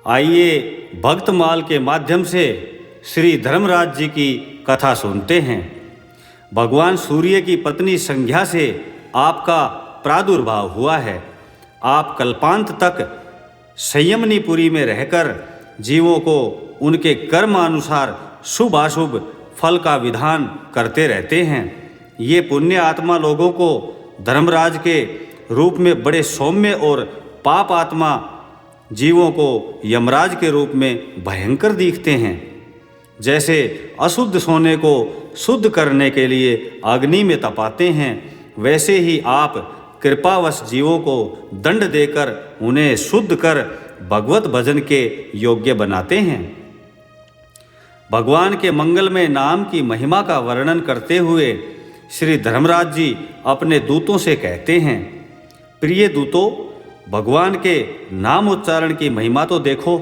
आइए भक्तमाल के माध्यम से श्री धर्मराज जी की कथा सुनते हैं। भगवान सूर्य की पत्नी संज्ञा से आपका प्रादुर्भाव हुआ है। आप कल्पांत तक संयमनीपुरी में रहकर जीवों को उनके कर्मानुसार शुभ अशुभ फल का विधान करते रहते हैं। ये पुण्य आत्मा लोगों को धर्मराज के रूप में बड़े सौम्य और पाप आत्मा जीवों को यमराज के रूप में भयंकर दिखते हैं। जैसे अशुद्ध सोने को शुद्ध करने के लिए अग्नि में तपाते हैं, वैसे ही आप कृपावश जीवों को दंड देकर उन्हें शुद्ध कर भगवत भजन के योग्य बनाते हैं। भगवान के मंगलमय नाम की महिमा का वर्णन करते हुए श्री धर्मराज जी अपने दूतों से कहते हैं, प्रिय दूतों, भगवान के नाम उच्चारण की महिमा तो देखो।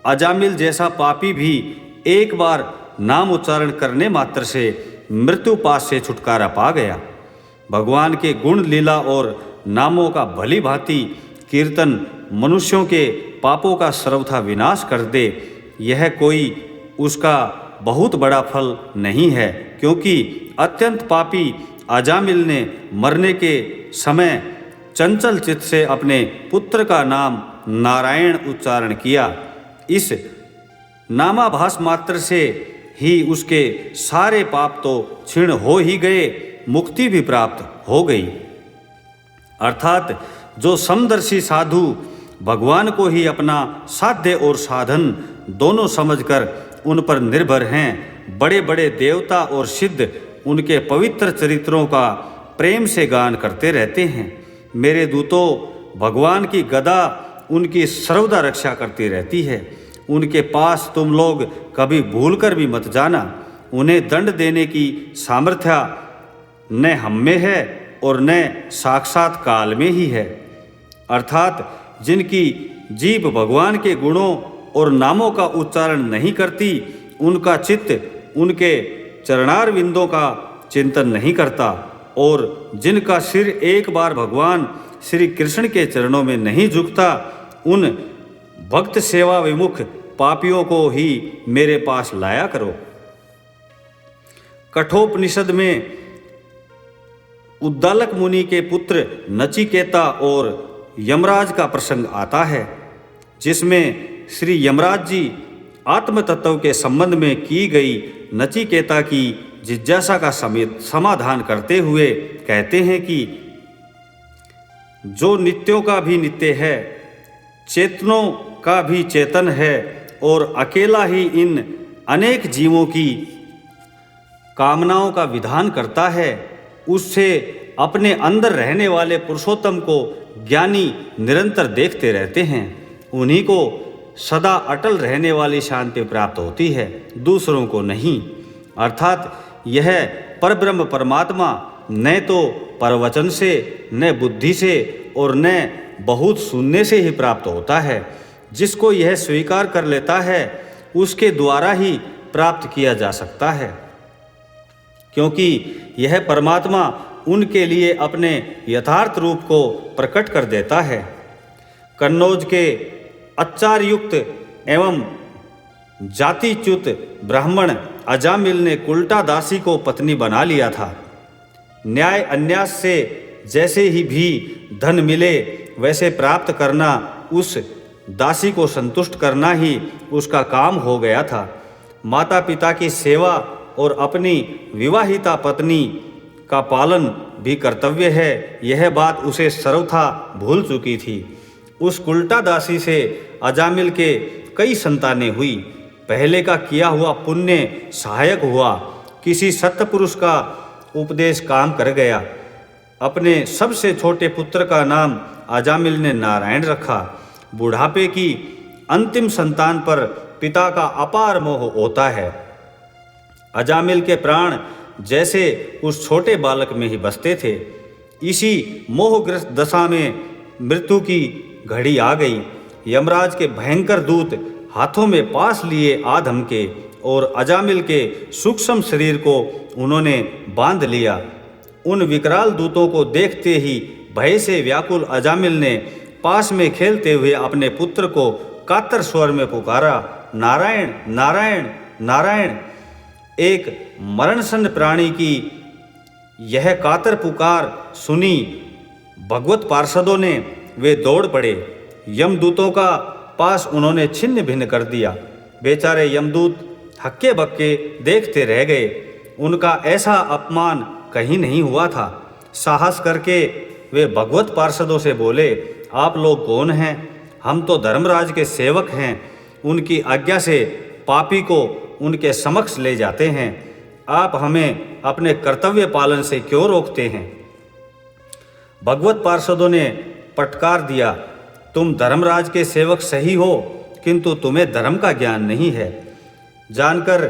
अजामिल जैसा पापी भी एक बार नाम उच्चारण करने मात्र से मृत्यु पास से छुटकारा पा गया। भगवान के गुण लीला और नामों का भली भांति कीर्तन मनुष्यों के पापों का सर्वथा विनाश कर दे, यह कोई उसका बहुत बड़ा फल नहीं है, क्योंकि अत्यंत पापी अजामिल ने मरने के समय चंचल चित्त से अपने पुत्र का नाम नारायण उच्चारण किया। इस नामाभास मात्र से ही उसके सारे पाप तो क्षीण हो ही गए, मुक्ति भी प्राप्त हो गई। अर्थात जो समदर्शी साधु भगवान को ही अपना साध्य और साधन दोनों समझकर उन पर निर्भर हैं, बड़े बड़े देवता और सिद्ध उनके पवित्र चरित्रों का प्रेम से गान करते रहते हैं। मेरे दूतों, भगवान की गदा उनकी सर्वदा रक्षा करती रहती है। उनके पास तुम लोग कभी भूलकर भी मत जाना। उन्हें दंड देने की सामर्थ्य न हम में है और न साक्षात काल में ही है। अर्थात जिनकी जीभ भगवान के गुणों और नामों का उच्चारण नहीं करती, उनका चित्त उनके चरणार विंदों का चिंतन नहीं करता, और जिनका सिर एक बार भगवान श्री कृष्ण के चरणों में नहीं झुकता, उन भक्त सेवा विमुख पापियों को ही मेरे पास लाया करो। कठोपनिषद में उद्दालक मुनि के पुत्र नचिकेता और यमराज का प्रसंग आता है, जिसमें श्री यमराज जी आत्म तत्व के संबंध में की गई नचिकेता की जिज्ञासा का समाधान करते हुए कहते हैं कि जो नित्यों का भी नित्य है, चेतनों का भी चेतन है, और अकेला ही इन अनेक जीवों की कामनाओं का विधान करता है, उससे अपने अंदर रहने वाले पुरुषोत्तम को ज्ञानी निरंतर देखते रहते हैं। उन्हीं को सदा अटल रहने वाली शांति प्राप्त होती है, दूसरों को नहीं। अर्थात यह परब्रह्म परमात्मा न तो परवचन से, न बुद्धि से और न बहुत सुनने से ही प्राप्त होता है। जिसको यह स्वीकार कर लेता है, उसके द्वारा ही प्राप्त किया जा सकता है, क्योंकि यह परमात्मा उनके लिए अपने यथार्थ रूप को प्रकट कर देता है। कन्नौज के आचार्युक्त एवं जातिच्युत ब्राह्मण अजामिल ने कुल्टा दासी को पत्नी बना लिया था। न्याय अन्यास से जैसे ही भी धन मिले वैसे प्राप्त करना, उस दासी को संतुष्ट करना ही उसका काम हो गया था। माता पिता की सेवा और अपनी विवाहिता पत्नी का पालन भी कर्तव्य है, यह बात उसे सर्वथा भूल चुकी थी। उस कुल्टा दासी से अजामिल के कई संतानें हुई। पहले का किया हुआ पुण्य सहायक हुआ, किसी सत्पुरुष का उपदेश काम कर गया। अपने सबसे छोटे पुत्र का नाम अजामिल ने नारायण रखा। बुढ़ापे की अंतिम संतान पर पिता का अपार मोह होता है। अजामिल के प्राण जैसे उस छोटे बालक में ही बसते थे। इसी मोहग्रस्त दशा में मृत्यु की घड़ी आ गई। यमराज के भयंकर दूत हाथों में पास लिए आ धमके और अजामिल के सूक्ष्म शरीर को उन्होंने बांध लिया। उन विकराल दूतों को देखते ही भय से व्याकुल अजामिल ने पास में खेलते हुए अपने पुत्र को कातर स्वर में पुकारा, नारायण नारायण नारायण। एक मरणसन्न प्राणी की यह कातर पुकार सुनी भगवत पार्षदों ने वे दौड़ पड़े। यमदूतों का पास उन्होंने छिन्न भिन्न कर दिया। बेचारे यमदूत हक्के बक्के देखते रह गए। उनका ऐसा अपमान कहीं नहीं हुआ था। साहस करके वे भगवत पार्षदों से बोले, आप लोग कौन हैं? हम तो धर्मराज के सेवक हैं। उनकी आज्ञा से पापी को उनके समक्ष ले जाते हैं। आप हमें अपने कर्तव्य पालन से क्यों रोकते हैं? भगवत पार्षदों ने फटकार दिया, तुम धर्मराज के सेवक सही हो, किंतु तुम्हें धर्म का ज्ञान नहीं है। जानकर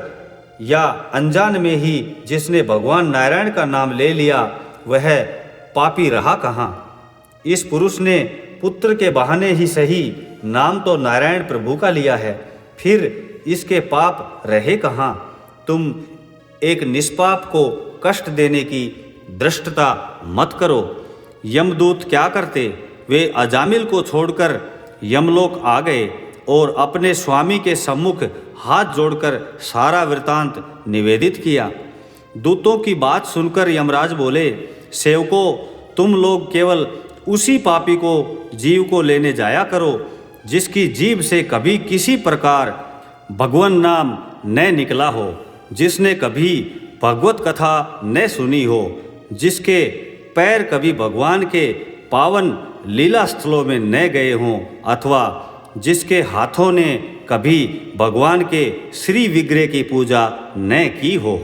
या अनजान में ही जिसने भगवान नारायण का नाम ले लिया वह पापी रहा कहाँ? इस पुरुष ने पुत्र के बहाने ही सही नाम तो नारायण प्रभु का लिया है, फिर इसके पाप रहे कहाँ? तुम एक निष्पाप को कष्ट देने की धृष्टता मत करो। यमदूत क्या करते? वे अजामिल को छोड़कर यमलोक आ गए और अपने स्वामी के सम्मुख हाथ जोड़कर सारा वृतांत निवेदित किया। दूतों की बात सुनकर यमराज बोले, सेवकों, तुम लोग केवल उसी पापी को जीव को लेने जाया करो जिसकी जीभ से कभी किसी प्रकार भगवान नाम न निकला हो, जिसने कभी भगवत कथा न सुनी हो, जिसके पैर कभी भगवान के पावन लीला स्थलों में न गए हों, अथवा जिसके हाथों ने कभी भगवान के श्री विग्रह की पूजा न की हो।